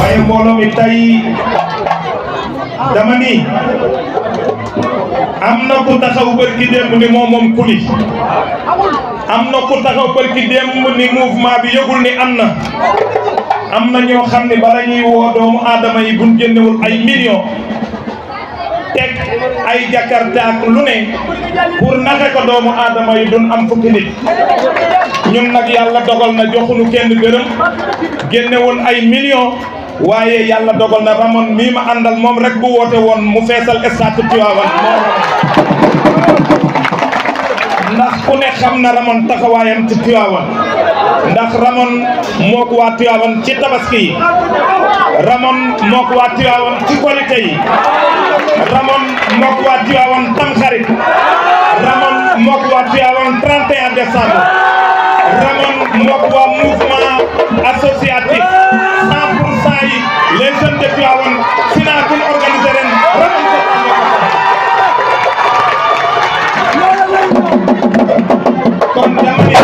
waaye mbooloo mi tey dama ni am na ku taxaw barki démb ni moom kuli am na ku taxaw barki démb ni mouvement bi yëgul ni am na ñoo xam ne bala ñuy woo doomu aadama yi buñ jëndewul ay millions teg ay jakarta ak lu ne pour naxe ko doomu aadama yi duñ am fukki nit ñun nag yàlla dogal na joxuñu kenn gërëm génnewul ay millions waaye yàlla dogal na Ramone mii ma àndal moom rek bu woote woon mu feesal stade Tivaouane ndax ku ne xam na Ramone taxawaayam ci Tivaouane ndax Ramone moo ko waa Tivaouane ci tabaski yi Ramone moo ko waa Tivaouane ci korite yi Ramone moo ko waa Tivaouane tamxarit Ramone moo ko waa Tivaouane 31 décembre Ramone moo ko waa mouvement associatif 100% yi les jeunes de Tivaouane final bu ñu organisé ren Ramone kon dama ne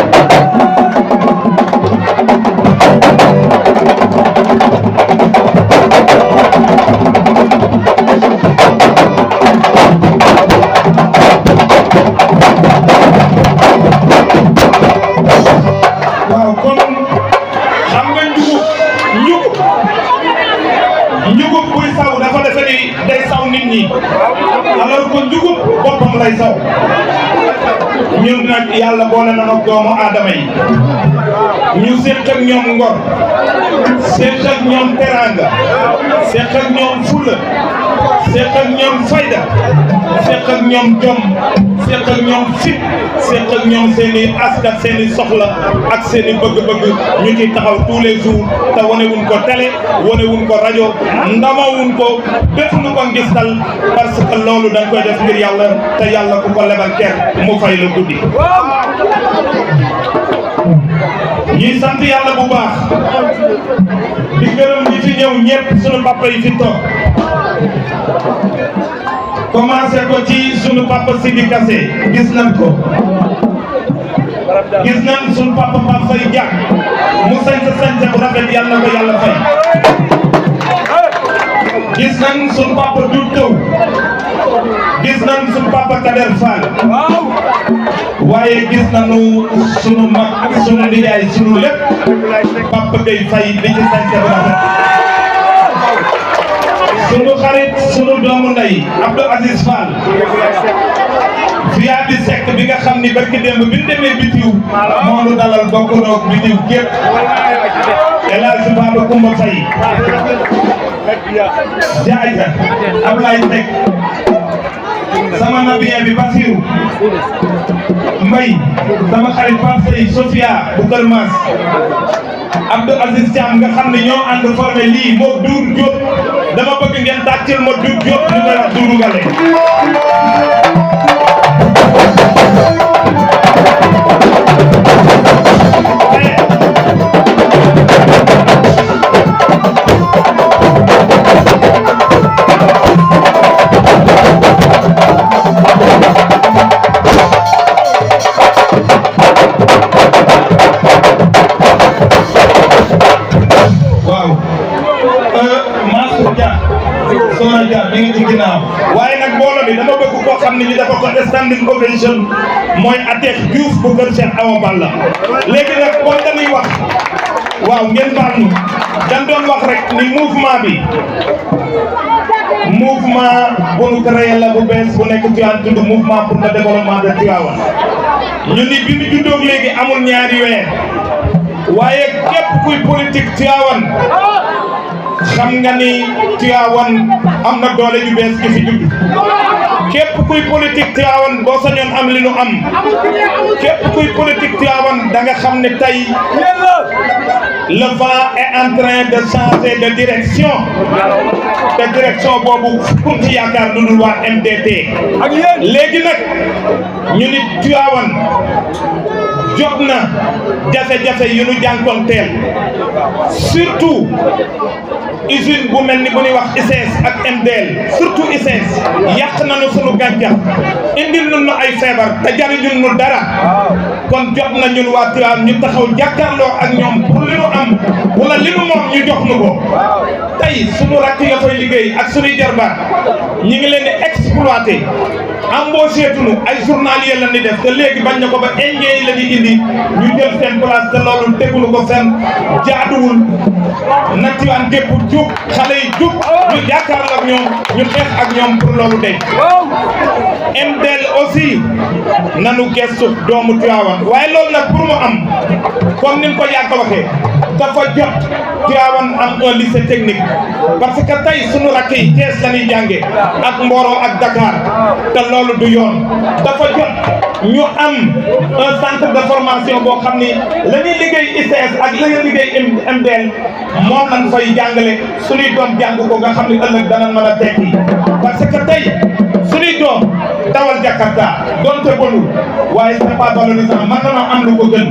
waaw kon xam nga njugub buy saw dafa defe ni day saw nit ñi alors que njugub boppam lay saw ñun nag yàlla boole na nag doomu aadama yi ñu séq ak ñoom ngor séq ak ñoom teranga séq ak ñoom fulla séq ak ñoom fayda séq ak ñoom jom séq ak ñoom fit séq ak ñoom seeni askan seeni soxla ak seeni bëgg-bëgg ñu ciy taxaw tous les jours te wanewuñ ko télé wanewuñ ko rajo ndamawuñ ko defuñu ko ngistal parce que loolu dañ koy def ngir yàlla te yàlla ku ko lebal ker mu fay la guddi ñuy sant yàlla bu baax di gërëm ñi fi ñëw ñëpp sunu papa yi fi toog commencé ko ci sunu papa Sidi Kassé gis nañ ko gis nañ sunu papa Pape Faye Diack mu sañse bu rafet yàlla na ko yàlla fay gis nañ sunu papa Doudou Taw gis nañ sunu papa Kader Fall waaye gis nañu sunu mag sunu nijaay sunu lépp Papa Gueye Faye li ci sañse bu rafet sunu xarit sunu doomu ndey Abdou Aziz Fall via bi sekk bi nga xam ni barki démb bi ñu demee bitiw moo nu dalal bokkunoog bitiw gépp El Hadj Baba Koumba Faye jaaja Ablaye Seck sama nabiyen bi Basiru Mbay sama xarit Pape Sey Sofia bu Kër Maas Abdou Aziz Thiam nga xam ne ñoo ànd formé lii moo Doudou Diop dama bëgg ngeen tàccil ma Doudou Diop ñu koy wax Doudou Ngale mi ngi ci ginnaaw waaye nag mbooloo bi dama bëgg koo xam ne ñu dafa ko standing ovation mooy Atex Diouf bu kër Cheikh Awa Balla léegi nag kon dañuy wax waaw ngeen baal ñu dañ doon wax rek ni mouvement bi mouvement bu nu créé la bu bees bu nekk Tivaouane tudd mouvement pour le développement de Tivaouane ñu ni bi ñu juddoo léegi amul ñaari weer waaye képp kuy politique Tivaouane xam nga ni Tivaouane am na doole yu bees gi fi judd képp kuy politique Tivaouane boo sañoon am li nu am képp kuy politique Tivaouane da nga xam ne tey le vent est en train de changer de direction te direction boobu pour ci yaakaar lu dul waa MDT léegi nag ñu ni Tivaouane jot na jafe-jafe yu nu jànkoonteel surtout usine bu mel ni bu ñuy wax ICS ak MDL surtout ICS yàq nañu sunu gàncax indil nañu ay feebar te jariñul nu dara kon jot na ñun waa Tivaouane ñu taxaw jàkkaarloo ak ñoom pour li nu am wala wala li nu moom ñu jox nu ko tey sunu rakk ya fay liggéey ak sunuy jarbaat ñi ngi leen di exploité embauché tunu ay journalier la ni def te léegi bañ na ko ba indien yi la di indi ñu jël seen place te loolu tegunu ko fenn jaaduwul na Tivaouane gépp jub xale yi jub ñu jàkkaarloo ak ñoom ñu xeex ak ñoom pour loolu dey MDL aussi nanu gestu doomu Tivaouane waaye loolu nag pour mu am comme ni ñu ko yàgg waxee dafa jot Tivaouane am un lycée technique parce que tey sunu rakk yi Thiès la ñuy jànge ak Mboro ak Dakar te loolu du yoon dafa jot ñu am un centre de formation boo xam ni la ñuy liggéey ICS ak la ñuy liggéey MDL moom lañ fay jàngale suñuy doom jàng ko nga xam ni ëllëg danañ mën a tekki parce que tey suñuy doom dawal Jakarta donte bonul waaye c'est pas valorisant man dana am lu ko gën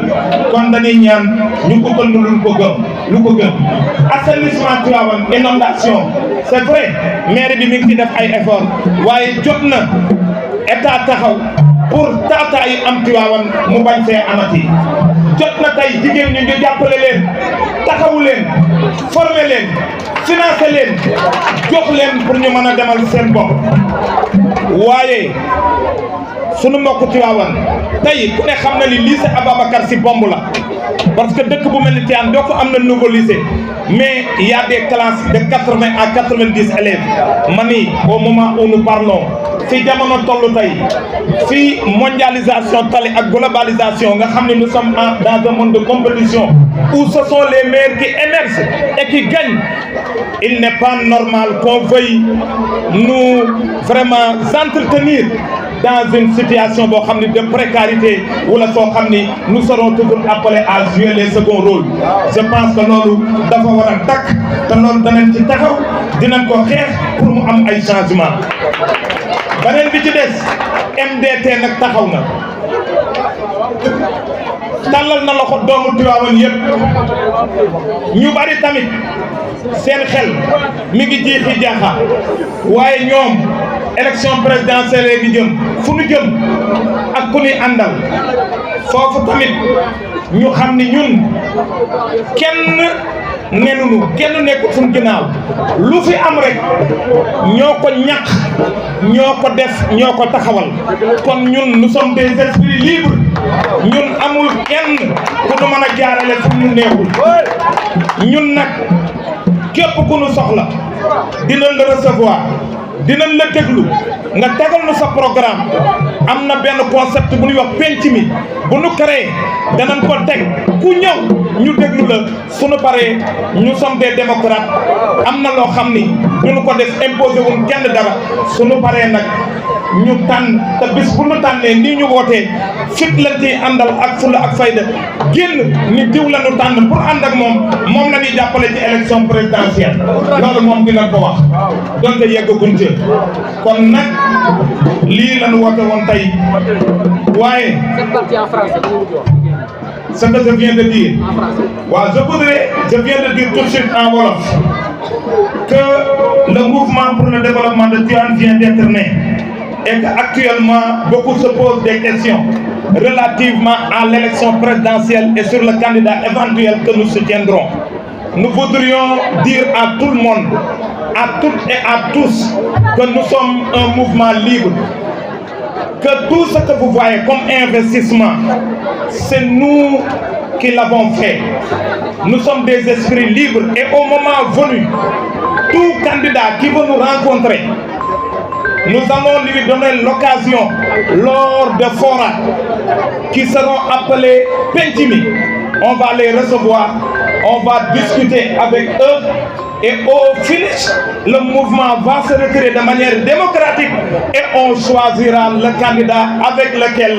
kon dañuy ñaan ñu ko gën lu ko gën assainissement Tivaouane inondation c'est vrai maire bi mi ngi ci def ay effort waaye jot na état taxaw pour tata yi am Tivaouane mu bañ fee amati jot na tey jigéen ñi ñu jàppale leen taxawu leen former leen financer leen jox leen pour ñu mën a demal seen bopp waaye sunu mbokk Tivaouane tey ku ne xam na ni lycée Ababacar Sy bomb la parce que dëkk bu mel ni Tivaouane doo ko am na nouveau lycée mais il y a des classes de 80 à 90 élèves mani au moment où nous parlons fi jamono tollu tey fii mondialisation tali ak globalisation nga xam ne nous sommes dans un monde de compétition où ce sont les meilleurs qui émergent et qui gagnent. Il n'est pas normal qu'on veuille nous vraiment entretenir dans une situation boo xam ne de précarité wala soo xam ni nous serons toujours appelés à jouer les seconds rôles. Je pense que loolu dafa war a dakk te loolu danañ ci taxaw dinañ ko xeex pour mu am ay changement. beneen bi ci des MDT nag taxaw na tàllal na loxo doomu Tivaouane yëpp ñu bari tamit seen xel mi ngi jiixi jaaxa waaye ñoom élection présidentielle gi jëm fu nu jëm ak ku ñuy àndal foofu tamit ñu xam ni ñun kenn nenunu kenn nekkul suñu ginnaaw lu fi am rek ñoo ko ñàkk ñoo ko def ñoo ko taxawal kon ñun nous sommes des esprits libres ñun amul kenn ku nu mën a jaarale fu ñu neexul ñun nag képp ku nu soxla dinañ la recevoir dinañ la déglu nga tegal nu sa programme am na benn concept bu ñuy wax penc mi bu nu créé danañ ko teg ku ñëw ñu déglu la suñu paree ñu sommes des démocrates am na loo xam ni duñu ko def imposé wuñ kenn dara suñu paree nag ñu tànn te bis bu ñu tànnee nii ñu wootee fit lañ ciy àndal ak fulla ak fayda génn ni diw la ñu tànn pour ànd ak moom la ñuy jàppale ci élection présidentielle loolu moom dinañ ko wax donte yeggaguñ ci kon nag lii la ñu woote woon tey waaye ce que je viens de dire waaw je viens de dire tout de suite en wolof que le mouvement pour le développement de Tivaouane vient d'être né et qu'actuellement beaucoup se posent des questions relativement à l'élection présidentielle et sur le candidat éventuel que nous soutiendrons. Nous voudrions dire à tout le monde, à toutes et à tous, que nous sommes un mouvement libre, que tout ce que vous voyez comme investissement, c'est nous qui l'avons fait. Nous sommes des esprits libres et au moment venu, tout candidat qui veut nous rencontrer, nous allons lui donner l'occasion lors de forats qui seront appelés Pentimi. On va les recevoir, on va discuter avec eux et au finish, le mouvement va se retirer de manière démocratique et on choisira le candidat avec lequel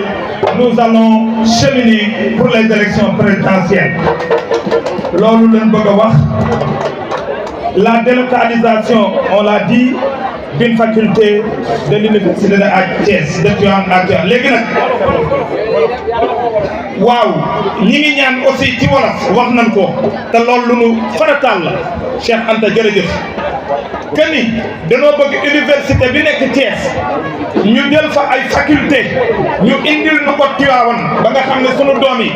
nous allons cheminer pour les élections présidentielles. Loolu leen bëgg a wax, la délocalisation, on l'a dit, d'une faculté de l'université de Thiès de Tivaouane ak léegi nag waaw ñi ngi ñaan aussi ci wolof wax nañ ko te loolu lu nu farataal la Cheikh Anta jërëjëf que ni dañoo bëgg université bi nekk Thiès ñu jël fa ay faculté ñu indil nu ko Tivaouane ba nga xam ne sunu doom yi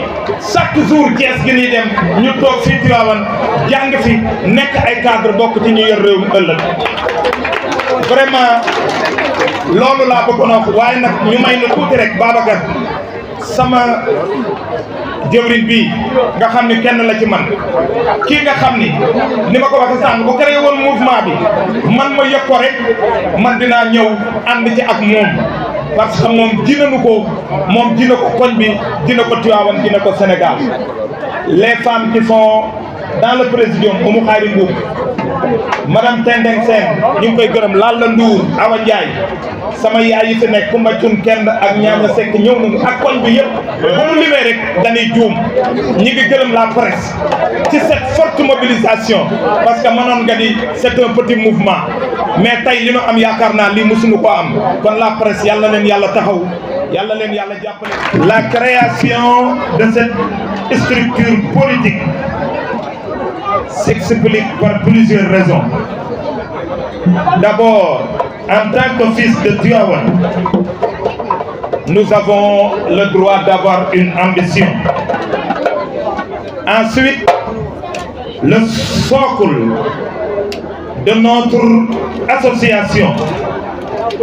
chaque jour Thiès gi ñuy dem ñu toog fii Tivaouane jàng fi nekk ay cadre bokk ci ñu yor réew mi ëllëg vraiment loolu laa bëggoon a wax waaye nag ñu may nu tuuti rek Babacar sama jëwriñ bii nga xam ni kenn la ci man kii nga xam ni ma ko waxee sànq bu créé woon mouvement bi man ma yëg ko rek man dinaa ñëw ànd ci ak moom parce que moom dinañu ko moom dina ko koñ bi dina ko Tivaouane dina ko Sénégal les femmes qui sont dans le présidium Oumou Khayri Mboub madame Tendeng Sène ñu ngi koy gërëm Lalla Ndour Awa Ndiaye sama yaay yi fi nekk Kumba Cun Kend ak Ñaaña Seck ñëw nañu ak koñ bi yëpp bu mu limee rek dañuy juum ñi ngi gërëm la presse ci cette forte mobilisation parce que mënoon nga di c'est un petit mouvement mais tey li nu am yaakaar naa lii mësuñu ko am kon la presse yàlla leen yàlla taxaw yàlla leen yàlla jàppale. La création de cette structure politique s'explique par plusieurs raisons. D'abord, en tant que fils de Tivaouane, nous avons le droit d'avoir une ambition. Ensuite, le socle de notre association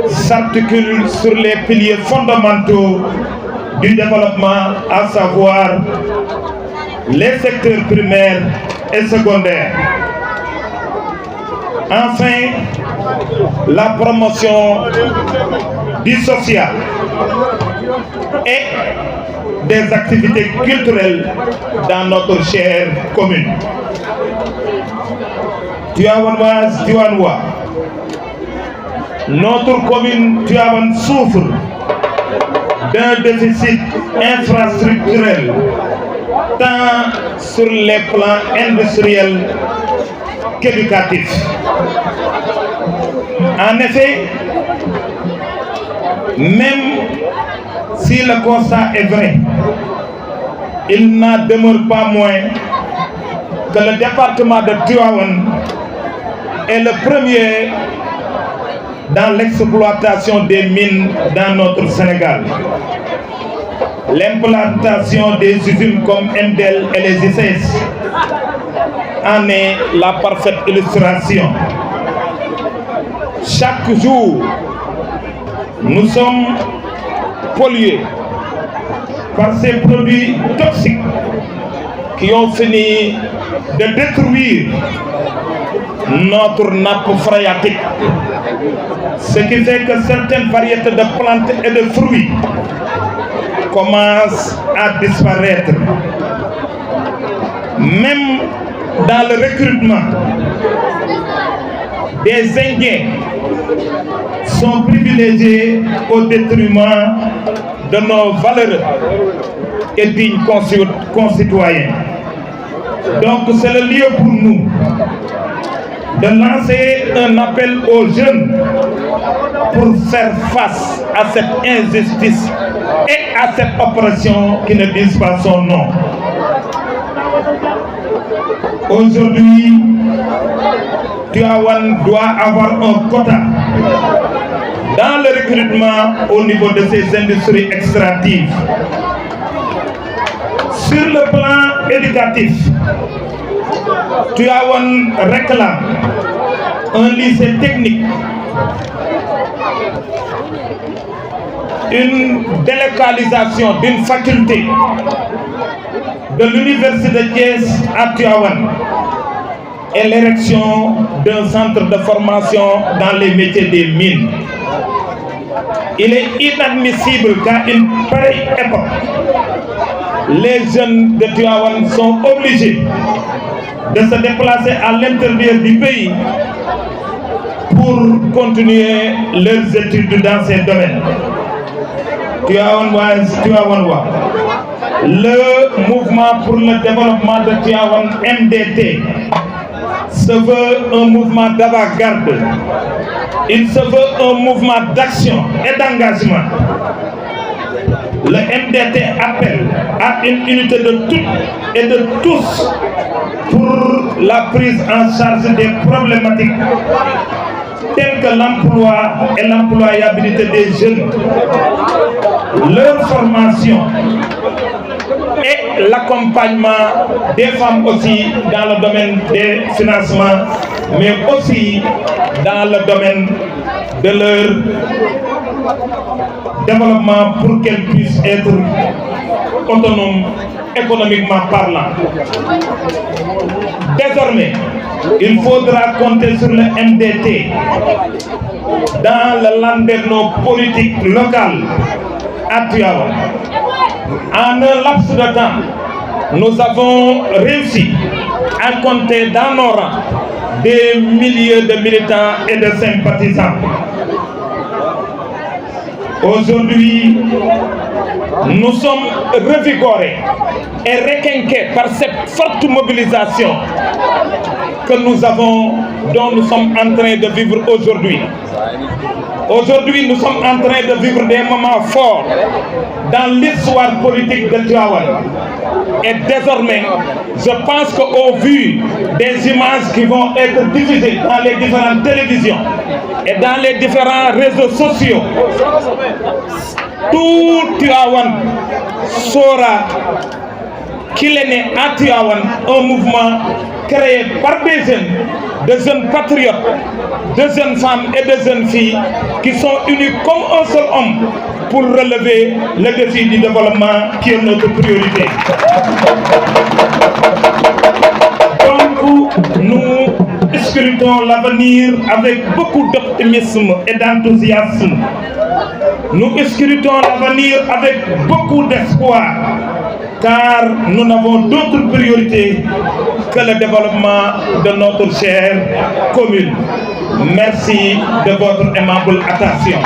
s'articule sur les piliers fondamentaux du développement, à savoir les secteurs primaires et secondaires. Enfin, la promotion du social et des activités culturelles dans notre chère commune. Tivaouanoises, Tivaouanois, notre commune Tivaouane souffre d'un déficit infrastructurel tant sur les plans industriels qu'éducatifs. En effet, même si le constat est vrai, il n'en demeure pas moins que le département de Tivaouane est le premier dans l'exploitation des mines dans notre Sénégal. L'implantation des usines comme MDL et les ICS en est la parfaite illustration. Chaque jour, nous sommes pollués par ces produits toxiques qui ont fini de détruire notre nappe phréatique. Ce qui fait que certaines variétés de plantes et de fruits commencent à disparaître. Même dans le recrutement, des Indiens sont privilégiés au détriment de nos valeureux et dignes concitoyens. Donc c'est le lieu pour nous de lancer un appel aux jeunes pour faire face à cette injustice et à cette oppression qui ne dit pas son nom. Aujourd'hui, Tivaouane doit avoir un quota dans le recrutement au niveau de ces industries extractives. Sur le plan éducatif, Tivaouane réclame un lycée technique, une délocalisation d'une faculté de l'université de Thiès à Tivaouane et l'érection d'un centre de formation dans les métiers des mines. Il est inadmissible qu'à une pareille époque, les jeunes de Tivaouane sont obligés de se déplacer à l'intérieur du pays pour continuer leurs études dans ces domaines. Tivaouanoises, Tivaouanois, le mouvement pour le développement de Tivaouane MDT se veut un mouvement d'avant-garde. Il se veut un mouvement d'action et d'engagement. Le MDT appelle à une unité de toutes et de tous pour la prise en charge des problématiques tels que l'emploi et l'employabilité des jeunes, leur formation et l'accompagnement des femmes aussi dans le domaine des financements, mais aussi dans le domaine de leur développement pour qu'elles puissent être autonomes économiquement parlant. Désormais, il faudra compter sur le MDT dans le landerneau politique local à Tivaouane. En un laps de temps, nous avons réussi à compter dans nos rangs des milliers de militants et de sympathisants. Aujourd'hui, nous sommes revigorés et requinqués par cette forte mobilisation que nous avons, dont nous sommes en train de vivre aujourd'hui. Aujourd'hui, nous sommes en train de vivre des moments forts dans l'histoire politique de Tivaouane. Et désormais, je pense qu'au vu des images qui vont être diffusées dans les différentes télévisions et dans les différents réseaux sociaux, tout Tivaouane saura qu'il est né à Tivaouane un mouvement créé par des jeunes patriotes, de jeunes femmes et de jeunes filles qui sont unis comme un seul homme pour relever le défi du développement qui est notre priorité. Donc, nous scrutons l'avenir avec beaucoup d'optimisme et d'enthousiasme. Nous scrutons l'avenir avec beaucoup d'espoir, car nous n'avons d'autre priorité que le développement de notre chère commune. Merci de votre aimable attention.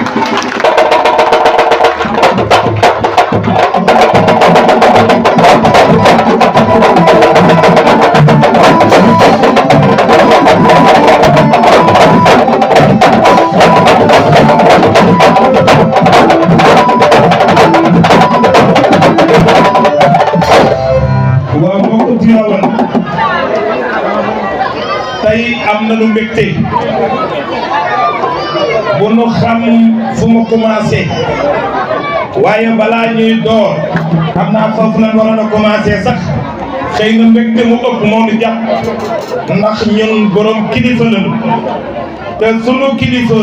tey am na lu mbégte bu nu xam fu mu commencé waaye balaa ñuy door xam naa foofu lañ waroon a commencé sax xëy na mbégte mu ëpp moo ñu jàpp ndax ñun borom kilifa lañu te sunu kilifa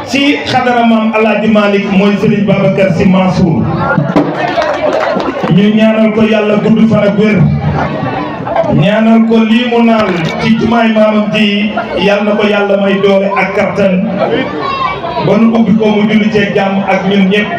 ci xadara maam Alaaji Malick mooy Serigne Babacar Sy Mansour ñu ñaanal ko yàlla gudd fan ak wér ñaanal ko lii mu naan ci jumaay maamam ji yàlla na ko yàlla may doole ak kattan ba nu ubbi ko mu julli ci jàmm ak ñun ñëpp